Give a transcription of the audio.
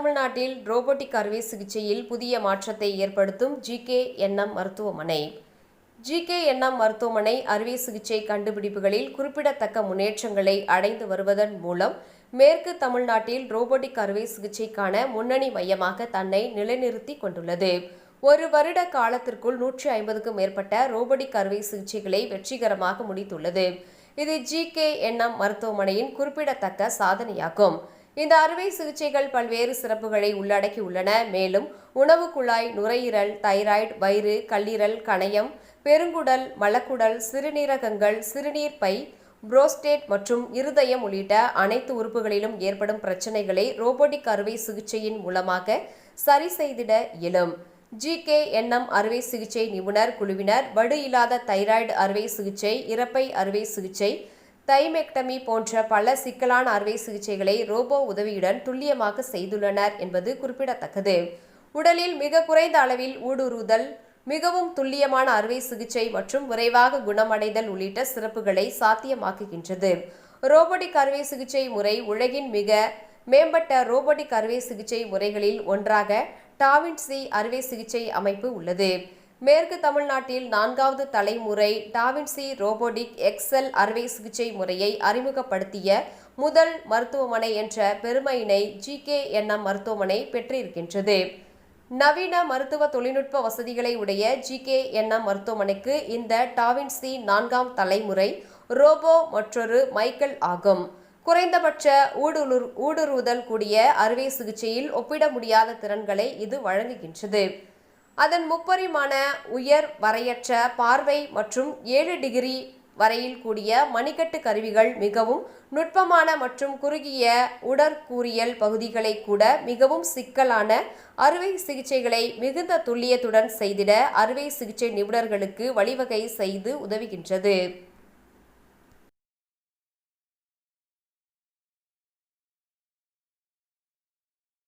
தமிழ்நாட்டில் ரோபோட்டிக் அறுவை சிகிச்சையில் புதிய மாற்றத்தை ஏற்படுத்தும் ஜிகேஎன்எம் மருத்துவமனை. ஜிகேஎன்எம் மருத்துவமனை அறுவை சிகிச்சை கண்டுபிடிப்புகளில் குறிப்பிடத்தக்க முன்னேற்றங்களை அடைந்து வருவதன் மூலம் மேற்கு தமிழ்நாட்டில் ரோபோட்டிக் அறுவை சிகிச்சைக்கான முன்னணி மையமாக தன்னை நிலைநிறுத்திக் கொண்டுள்ளது. ஒரு வருட காலத்திற்குள் 150க்கும் மேற்பட்ட ரோபோட்டிக் அறுவை சிகிச்சைகளை வெற்றிகரமாக முடித்துள்ளது. இது ஜிகேஎன்எம் மருத்துவமனையின் குறிப்பிடத்தக்க சாதனையாகும். இந்த அறுவை சிகிச்சைகள் பல்வேறு சிறப்புகளை உள்ளடக்கியுள்ளன. மேலும் உணவு குழாய், நுரையீரல், தைராய்டு, வயிறு, கல்லீரல், கணையம், பெருங்குடல், மலக்குடல், சிறுநீரகங்கள், சிறுநீர் பை, புரோஸ்டேட் மற்றும் இருதயம் உள்ளிட்ட அனைத்து உறுப்புகளிலும் ஏற்படும் பிரச்சனைகளை ரோபோட்டிக் அறுவை சிகிச்சையின் மூலமாக சரி செய்திட இயலும். ஜிகேஎன்எம் அறுவை சிகிச்சை நிபுணர் குழுவினர் வடு இல்லாத தைராய்டு அறுவை சிகிச்சை, இரைப்பை அறுவை சிகிச்சை, தைமெக்டமி போன்ற பல சிக்கலான அறுவை சிகிச்சைகளை ரோபோ உதவியுடன் துல்லியமாக செய்துள்ளனர் என்பது குறிப்பிடத்தக்கது. உடலில் மிக குறைந்த அளவில் ஊடுருவுதல், மிகவும் துல்லியமான அறுவை சிகிச்சை மற்றும் விரைவாக குணமடைதல் உள்ளிட்ட சிறப்புகளை சாத்தியமாக்குகின்றது. ரோபோட்டிக் அறுவை சிகிச்சை முறை உலகின் மிக மேம்பட்ட ரோபோட்டிக் அறுவை சிகிச்சை முறைகளில் ஒன்றாக டாவின்சி அறுவை சிகிச்சை அமைப்பு உள்ளது. மேற்கு தமிழ்நாட்டில் 4வது தலைமுறை டாவின்சி ரோபோட்டிக் எக்ஸல் அறுவை சிகிச்சை முறையை அறிமுகப்படுத்திய முதல் மருத்துவமனை என்ற பெருமையினை ஜிகேஎன்எம் மருத்துவமனை பெற்றிருக்கின்றது. நவீன மருத்துவ தொழில்நுட்ப வசதிகளை உடைய ஜிகேஎன்எம் மருத்துவமனைக்கு இந்த டாவின்சி 4ஆம் தலைமுறை ரோபோ மற்றொரு மைக்கேல் ஆகும். குறைந்தபட்ச ஊடுருவுதல் கூடிய அறுவை சிகிச்சையில் ஒப்பிட முடியாத திறன்களை இது வழங்குகின்றது. அதன் முப்பரிமாண உயர் வரையற்ற பார்வை மற்றும் 7 டிகிரி வரையில் கூடிய மணிக்கட்டு கருவிகள் மிகவும் நுட்பமான மற்றும் குறுகிய உடற்கூறியல் பகுதிகளை கூட மிகவும் சிக்கலான அறுவை சிகிச்சைகளை மிகுந்த துல்லியத்துடன் செய்திட அறுவை சிகிச்சை நிபுணர்களுக்கு வழிவகை செய்து உதவுகின்றது.